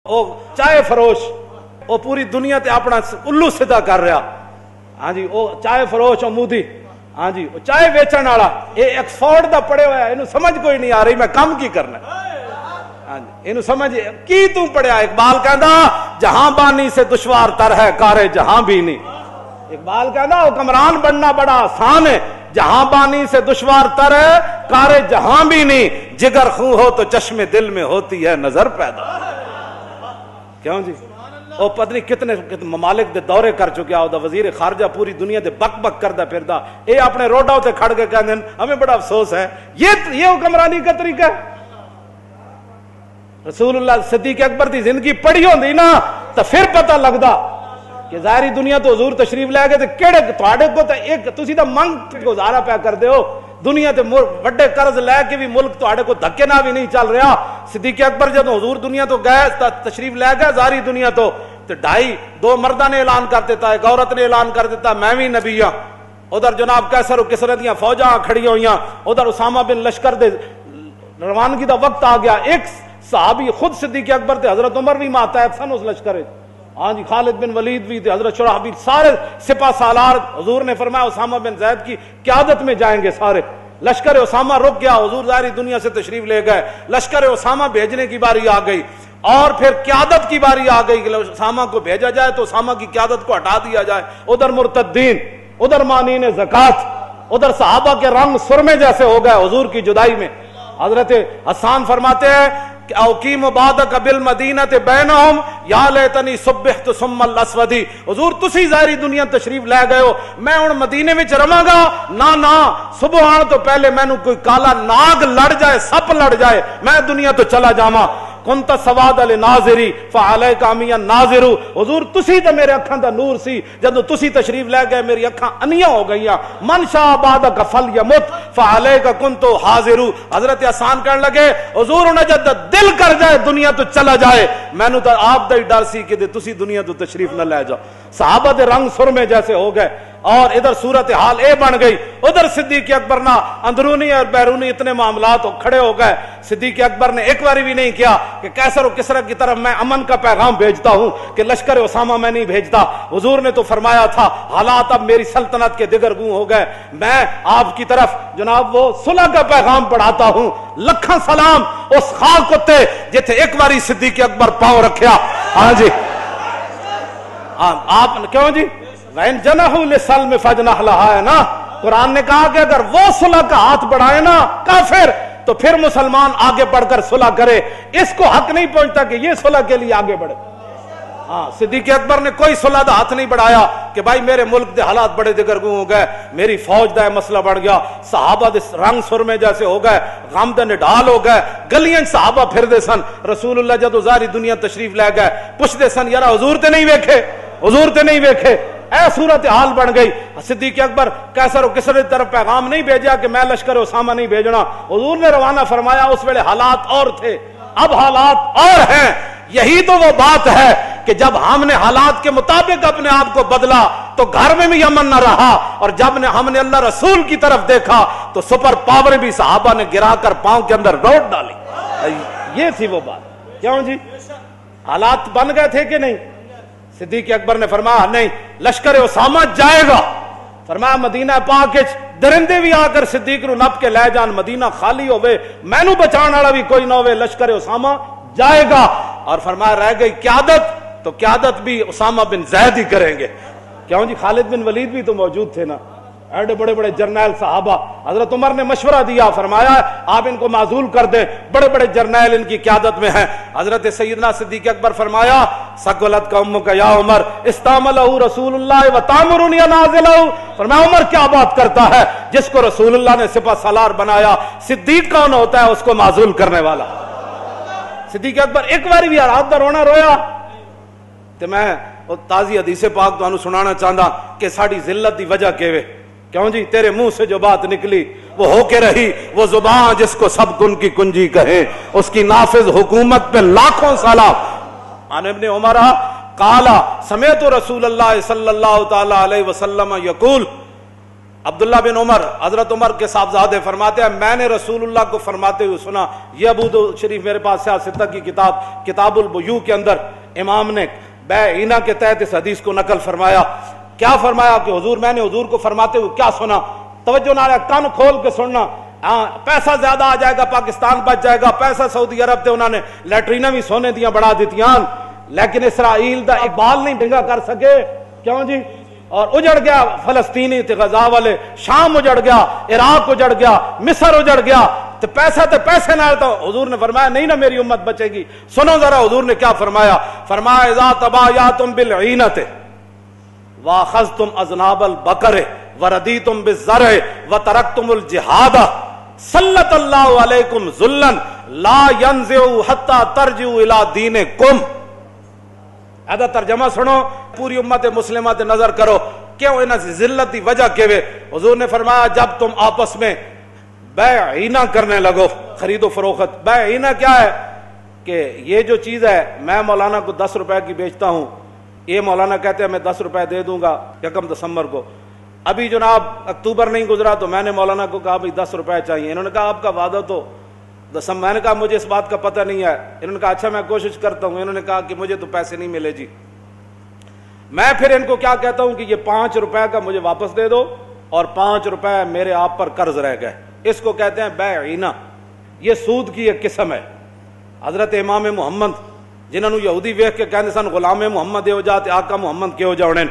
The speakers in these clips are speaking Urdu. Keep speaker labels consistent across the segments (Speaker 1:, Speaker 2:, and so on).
Speaker 1: وہ چائے فروش وہ پوری دنیا تے اپنا الو سیدھا کر رہا. ہاں جی وہ چائے فروش اور مودی ہاں جی وہ چائے بیچن والا یہ ایکسفورڈ دا پڑھے ہوا ہے انہوں سمجھ کوئی نہیں آ رہی میں کام کی کرنا. ہاں جی انہوں سمجھ کی تو پڑھیا. اقبال کہندا جہاں بانی سے دشوار تر ہے کارے جہاں بھی نہیں. اقبال کہندا حکمران بننا بڑا آسان ہے جہاں بانی سے دشوار تر ہے کارے جہاں بھی نہیں. جگر خوں ہو تو چشم دل میں ہوتی ہے نظر پیدا. کیوں جی وہ پتنی کتنے ممالک دے دورے کر چکیا ہوتا وزیر خارجہ پوری دنیا دے بک بک کردا پھردا اے اپنے روڈاں تے کھڑ کے کہندے ہمیں بڑا افسوس ہے. یہ حکمرانی کا طریقہ ہے. رسول اللہ صدیق اکبر دی زندگی پڑھی ہوندی نا تو پھر پتہ لگدا کہ ظاہری دنیا تو حضور تشریف لے گئے تے کیڑے تواڈے کو تے ایک تسی تا منگ گزارا پیا کردے ہو دنیا تے بڑے قرض لے کے بھی ملک تواڈے کو دھکے نہ بھی نہیں چل رہا. صدیق اکبر جب حضور دنیا تو گئے تشریف لے گئے ظاہری دنیا تو دو مردہ نے اعلان کر دیتا ایک عورت نے اعلان کر دیتا میں بھی نبی ہاں. ادھر جناب کیسر و کسرا دیاں فوجاں کھڑی ہوئیاں ادھر اسامہ بن لشکر دے روانگی دا وقت آ گیا. ایک صحابی خود صدیق اکبر تے حضرت عمر بھی ماتحت سن اس لشکر. ہاں جی خالد بن ولید بھی تھے حضرت شرحبیل سارے سپاہ سالار. حضور نے فرمایا اسامہ بن زید کی قیادت میں جائیں گے سارے. لشکر اسامہ رک گیا. حضور ظاہری دنیا سے تشریف لے گئے. لشکر اسامہ بھیجنے کی باری آ گئی اور پھر قیادت کی باری آ گئی کہ اسامہ کو بھیجا جائے تو اسامہ کی قیادت کو ہٹا دیا جائے. ادھر مرتدین ادھر مانین زکات ادھر صحابہ کے رنگ سرمے جیسے ہو گئے حضور کی جدائی میں. حضرت حسان فرماتے ہیں کہ اوقیم بعدک بالمدینہ بینہم یا لیتنی صبحت ثم الاسودی. حضور تسی ظاہری دنیا تشریف لے گئے ہو میں ہن مدینے وچ رواں گا نہ صبح آن تو پہلے مینوں کوئی کالا ناگ لڑ جائے سپ لڑ جائے میں دنیا تو چلا جاواں. کنت سواد لناظری فعلیک عمی الناظر. حضور تسی تے میرے اکھاں دا نور سی جدوں تسی تشریف لے گئے میری اکھاں انیاں ہو گئیاں. من شاء بعدک فلیمت فعلیک کنت حاضر. حضرت حسان کہنے لگے حضور انہیں جد دل کر جائے دنیا تو چلا جائے مینوں تو آپ دا ہی ڈر سی کہ تسی دنیا تو تشریف نہ لے جاؤ. صحابہ دے رنگ سرمے جیسے ہو گئے اور ادھر صورتحال اے بن گئی. ادھر صدیق اکبر نہ اندرونی اور بیرونی اتنے معاملات کھڑے ہو گئے. صدیق اکبر نے ایک باری بھی نہیں کیا کہ کیسر و کسرا کی طرف میں امن کا پیغام بھیجتا ہوں کہ لشکر اسامہ میں نہیں بھیجتا. حضور نے تو فرمایا تھا حالات اب میری سلطنت کے دیگر گوں ہو گئے میں آپ کی طرف جناب وہ صلح کا پیغام پڑھاتا ہوں. لکھاں سلام اس خاک کتے جتھے ایک باری صدیق اکبر پاؤں رکھیا. ہاں جی آپ کیوں جی وَإِن جَنَحُوا لِلسَّلْمِ فَاجْنَحْ لَهَا ہے نا. قرآن نے کہا کہ اگر وہ صلح کا ہاتھ بڑھائے نا کافر تو پھر مسلمان آگے بڑھ کر صلح کرے. اس کو حق نہیں پہنچتا کہ یہ صلح کے لیے آگے بڑھے. ہاں صدیق اکبر نے کوئی صلح دا ہاتھ نہیں بڑھایا کہ بھائی میرے ملک دے حالات بڑے دگرگوں ہو گئے میری فوج دا مسئلہ بڑھ گیا. صحابہ دے رنگ سرمے جیسے ہو گئے غم دے نڈال ہو گئے. گلیاں صحابہ پھر دے سن. رسول اللہ جدو ظاہری دنیا تشریف لے گئے پوچھ دے سن یارا حضور تے نہیں ویکھے حضور تے نہیں ویکھے. اے صورتحال بن گئی. صدیق اکبر کیسر و کسرا کی طرف پیغام نہیں بھیجا کہ میں لشکر اسامہ نہیں بھیجنا. حضور نے روانہ فرمایا اس ویلے حالات اور تھے اب حالات اور ہیں. یہی تو وہ بات ہے کہ جب ہم نے حالات کے مطابق اپنے آپ کو بدلا تو گھر میں بھی امن نہ رہا اور جب ہم نے اللہ رسول کی طرف دیکھا تو سپر پاور بھی صحابہ نے گرا کر پاؤں کے اندر روٹ ڈالی. یہ تھی وہ بات. کیوں جی حالات بن گئے تھے کہ نہیں. صدیق اکبر نے فرمایا نہیں لشکر اسامہ جائے گا. فرمایا مدینہ پاک درندے بھی آ کر صدیق نو نپ کے لے جان مدینہ خالی ہوئے مینو بچان والا بھی کوئی نہ ہوئے لشکر اسامہ جائے گا. اور فرمایا رہ گئی قیادت تو قیادت بھی اسامہ بن زید ہی کریں گے. کیوں جی خالد بن ولید بھی تو موجود تھے نا ایڈے بڑے بڑے جرنیل صحابہ. حضرت عمر نے مشورہ دیا فرمایا آپ ان کو معزول کر دیں بڑے بڑے جرنیل ان کی قیادت میں ہیں. حضرت سیدنا صدیق اکبر فرمایا سقلت کا امک یا عمر استعملہ رسول اللہ وتامرنی نازلہ. فرمایا عمر کیا بات کرتا ہے جس کو رسول اللہ نے سپہ سالار بنایا. صدیق کون ہوتا ہے اس کو معزول کرنے والا. صدیق اکبر ایک باری بھی رات دا رونا رویا. تو میں تازی حدیث پاک تو سنانا چاہتا کہ ساری ذلت دی وجہ کیوے. کیوں جی تیرے منہ سے جو بات نکلی وہ ہو کے رہی. وہ زبان جس کو سب کن کی کنجی کہے اس کی نافذ حکومت پہ لاکھوں سالہ. عن ابن عمر قال سمعت رسول اللہ صلی اللہ تعالی علیہ وسلم یقول عبداللہ بن عمر، حضرت عمر کے صاحبزادے فرماتے ہیں میں نے رسول اللہ کو فرماتے ہوئے سنا، یہ ابو داؤد شریف میرے پاس سیاستہ کی کتاب کتاب البیوع کے اندر امام نے بیع عینہ کے تحت اس حدیث کو نقل فرمایا۔ کیا فرمایا کہ حضور، میں نے حضور کو فرماتے ہوئے کیا سنا، توجہ نہ رہا، کان کھول کے سننا۔ پیسہ زیادہ آ جائے گا، پاکستان بچ جائے گا، پیسہ سعودی عرب تے انہوں نے لیٹرینہ بھی سونے دیاں بڑھا دیتیاں، لیکن اسرائیل دا اقبال نہیں ڈنگا کر سکے، کیوں جی؟ اور اجڑ گیا فلسطینی تے غزہ والے، شام اجڑ گیا، عراق اجڑ گیا، مصر اجڑ گیا، تو پیسے نہ تو حضور نے فرمایا نہیں نہ میری امت بچے گی۔ سنو ذرا حضور نے کیا فرمایا، فرمایا اذا تبایعتم بالعینۃ واخذتم اذناب البقر وردیتم بالزرع وترکتم الجہاد سلط اللہ علیکم ذلا لا ينزع حتى ترجعوا الى دینکم۔ ایدا ترجمہ سنو، پوری امت مسلمہ تے نظر کرو، کیوں انہاں سے ذلت دی وجہ کیوے؟ حضور نے فرمایا جب تم آپس میں بیع عینہ کرنے لگو، خرید و فروخت۔ بیع عینہ کیا ہے کہ یہ جو چیز ہے میں مولانا کو 10 روپے کی بیچتا ہوں، یہ مولانا کہتے ہیں میں 10 روپے دے دوں گا 1 دسمبر کو، ابھی جناب اکتوبر نہیں گزرا تو میں نے مولانا کو کہا بھائی 10 روپے چاہیے، انہوں نے کہا آپ کا وعدہ تو میں نے کہا مجھے اس بات کا پتہ نہیں ہے، انہوں نے کہا اچھا میں کوشش کرتا ہوں، انہوں نے کہا کہ مجھے تو پیسے نہیں ملے جی۔ میں پھر ان کو کیا کہتا ہوں کہ یہ 5 روپے کا مجھے واپس دے دو اور 5 روپے میرے آپ پر قرض رہ گئے، اس کو کہتے ہیں بیع عینہ، یہ سود کی ایک قسم ہے۔ حضرت امام محمد جنہوں نے یہودی ویکھ کے کہندے سن غلام محمد ہو جا تے آقا محمد کے ہو جاؤنے،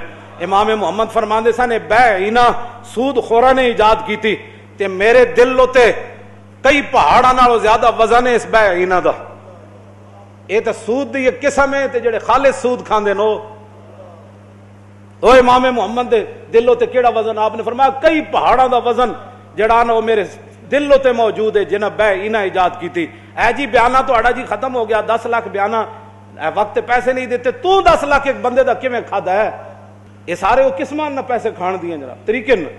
Speaker 1: امام محمد فرماندے سن بیع عینہ سود خوراں نے ایجاد کیتی تے میرے دل اتے کئی پہاڑاں نالوں زیادہ وزن ہے اس بیع عینہ دا۔ یہ تے سود دی ایک قسم ہے تے جڑے خالص سود کھاندے نو او امام محمد دے دل اتے کیڑا وزن؟ آپ نے فرمایا کئی پہاڑاں دا وزن جڑا نا میرے دل اتے موجود ہے جنہاں بیع عینہ ایجاد کیتی۔ اے جی بیانہ تو جی ختم ہو گیا، 10 لاکھ بیانہ، وقت پیسے نہیں دیتے، تو 10 لاکھ ایک بندے دا کیویں کھادا ہے؟ یہ سارے وہ قسمان نہ پیسے کھان دیے جناب طریقے نہ۔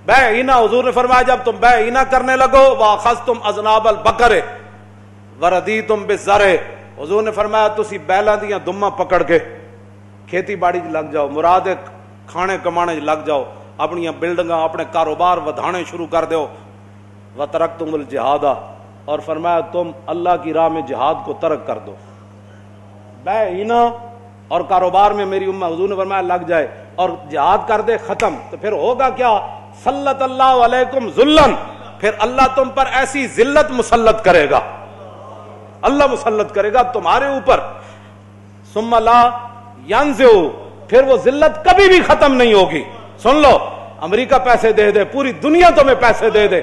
Speaker 1: بیع عینہ حضور نے فرمایا جب تم بیع عینہ کرنے لگو واخذتم اذناب البقر وردیتم بالزرع، حضور نے فرمایا تسی بیلاں دیاں دماں پکڑ کے کھیتی باڑی لگ جاؤ، مراد کھانے کمانے لگ جاؤ، اپنی بلڈنگاں اپنے کاروبار ودھانے شروع کر دیو، وترکتم الجہاد، اور فرمایا تم اللہ کی راہ میں جہاد کو ترک کر دو۔ بیع عینہ اور کاروبار میں میری امت حضور نے فرمایا لگ جائے اور جہاد کر دے ختم، تو پھر ہوگا کیا؟ سلط اللہ علیکم ذلا، پھر اللہ تم پر ایسی ذلت مسلط کرے گا، اللہ مسلط کرے گا تمہارے اوپر، ثم لا ينزع، پھر وہ ذلت کبھی بھی ختم نہیں ہوگی۔ سن لو، امریکہ پیسے دے دے، پوری دنیا تمہیں پیسے دے دے،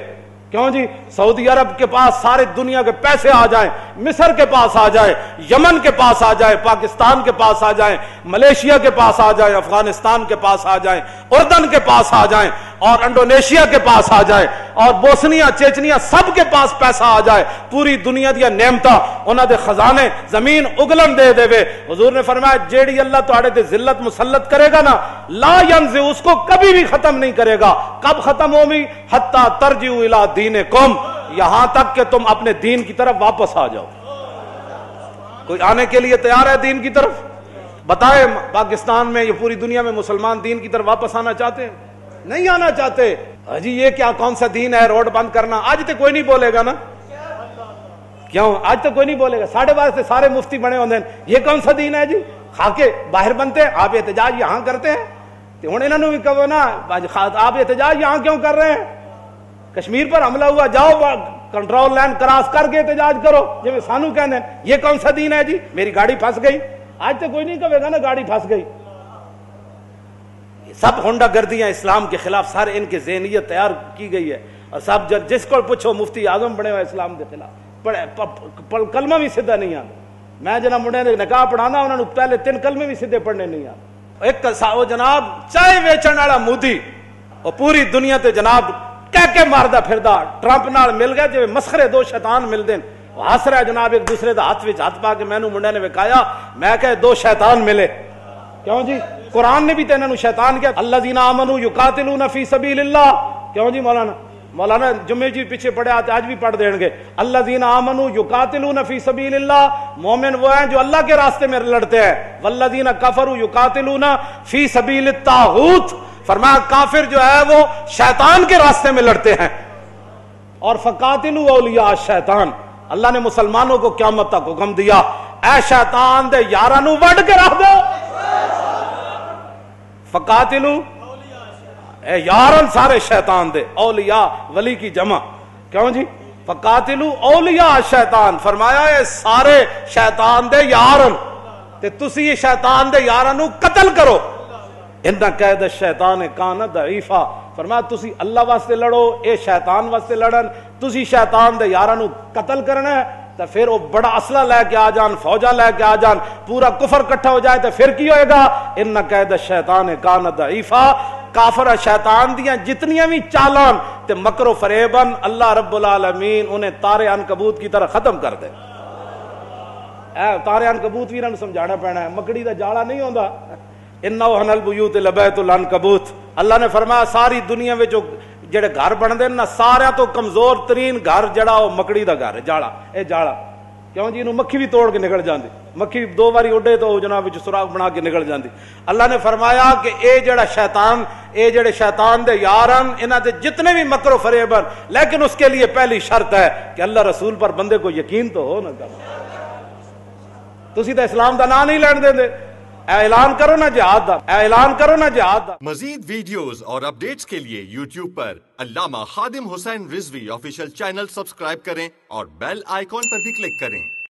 Speaker 1: کیوں جی؟ سعودی عرب کے پاس سارے دنیا کے پیسے آ جائیں، مصر کے پاس آ جائیں، یمن کے پاس آ جائیں، پاکستان کے پاس آ جائیں، ملیشیا کے پاس آ جائیں، افغانستان کے پاس آ جائیں، اردن کے پاس آ جائیں، اور انڈونیشیا کے پاس آ جائیں، اور بوسنیا چیچنیا سب کے پاس پیسہ آ جائے، پوری دنیا دیا نعمتاں انہاں دے خزانے زمین اگلن دے دے وے، حضور نے فرمایا جیڑی اللہ تواڈے تے ذلت مسلط کرے گا نا لا ينزع، اس کو کبھی بھی ختم نہیں کرے گا۔ کب ختم ہوگی؟ حتی ترجعوا الی دینکم، یہاں تک کہ تم اپنے دین کی طرف واپس آ جاؤ۔ کوئی آنے کے لیے تیار ہے دین کی طرف؟ بتائے پاکستان میں یا پوری دنیا میں مسلمان دین کی طرف واپس آنا چاہتے ہیں؟ نہیں آنا چاہتے۔ جی یہ کیا کون سا دین ہے روڈ بند کرنا؟ آج تو کوئی نہیں بولے گا نا، کیوں؟ آج تو کوئی نہیں بولے گا، 12:30 سے سارے مفتی بنے ہوندے ہیں، یہ کون سا دین ہے جی؟ خاکے باہر بنتے ہیں، آپ احتجاج یہاں کرتے ہیں، تو ہن انہاں نوں بھی کہو نا آپ احتجاج یہاں کیوں کر رہے ہیں؟ کشمیر پر حملہ ہوا، جاؤ کنٹرول لائن کراس کر کے احتجاج کرو، جی سانو کہندے ہیں یہ کون سا دین ہے جی؟ میری گاڑی پھنس گئی، آج تو کوئی نہیں کہے گا نا گاڑی پھنس گئی۔ سب ہونڈا گردیاں اسلام کے خلاف، سارے ان کے ذہنیت تیار کی گئی ہے، اور سب جس کو پوچھو مفتی اعظم بنے ہوئے اسلام کے خلاف، کلمہ بھی سیدھا نہیں آتا۔ میں جناب منڈے نے نکاح پڑھانا، انہوں نے پہلے 3 کلمے بھی سیدھے پڑھنے نہیں آتے۔ ایک وہ جناب چائے ویچن والا مودی، اور پوری دنیا تے جناب کہہ کے ماردا پھردا، ٹرمپ نال مل گیا جی مسخرے 2 شیطان مل دین، ہس رہا جناب ایک دوسرے دا ہاتھ وچ ہاتھ پا کے، مینوں منڈے نے وکایا، میں کہ 2 شیطان ملے، کیوں جی؟ قرآن نے بھی تو انہوں نے شیطان کیا، الذین آمنوا یقاتلون فی سبیل اللہ، کیوں جی؟ مولانا جمعے جی پیچھے پڑھے آتے، آج بھی پڑھ دیں گے، الذین آمنوا یقاتلون فی سبیل اللہ، مومن وہ ہیں جو اللہ کے راستے میں لڑتے ہیں، والذین کفروا یقاتلون فی سبیل الطاغوت، فرمایا کافر جو ہے وہ شیطان کے راستے میں لڑتے ہیں. اور فقاتلوا اولیاء الشیطان، اللہ نے مسلمانوں کو قیامت تک حکم دیا اے شیطان دے یاراں نو وڈ کے رکھ دو. فقاتلوا اے یارن سارے شیطان دے، اولیاء ولی کی جمع، کیوں جی؟ فقاتلوا اولیاء الشیطان، فرمایا اے سارے شیطان دے یارن تے تسی یہ شیطان دے یاراں نو قتل کرو. ان قید الشیطان کان ضعیفا، فرمایا تسی اللہ واسطے لڑو، اے شیطان واسطے لڑن. تسی شیطان دے یاراں نو قتل کرنا ہے تو پھر وہ بڑا اسلحہ لے کے آ جان، فوجاں لے کے آ جان، پورا کفر کٹھا ہو جائے تو پھر کی ہوئے گا؟ ان قید الشیطان کان ضعیفا. کافر شیطان دیاں جتنیاں بھی چالان تے مکر و فریبن اللہ رب العالمین انہیں تارے عنکبوت کی طرح ختم کر دے. تارے عنکبوت بھی انہوں سمجھانا پینا ہے، مکڑی دا جالا نہیں ہوندا. انہو حن البیوت لبیت العنکبوت، اللہ نے فرمایا ساری دنیا میں جو جڑے گھر بن دے نا سارے تو کمزور ترین گھر جڑا وہ مکڑی دا گھر ہے، جاڑا. اے جاڑا کیوں جی؟ انہوں مکھی بھی توڑ کے نکل جاندی، مکھی دو باری اڈے تو جناب وچ سوراخ بنا کے نکل جاندی. اللہ نے فرمایا کہ اے جڑا شیطان، اے جڑے شیطان دے یارن، انہاں دے جتنے بھی مکر و فریبن، لیکن اس کے لیے پہلی شرط ہے کہ اللہ رسول پر بندے کو یقین تو ہو نا. تسی تو اسلام دا نام نہیں لین دے، اعلان کرو نا جہاد دا، اعلان کرو نا جہاد دا.
Speaker 2: مزید ویڈیوز اور اپڈیٹس کے لیے یوٹیوب پر علامہ Khadim Hussain Rizvi official channel subscribe کریں اور بیل آئیکن پر بھی کلک کریں.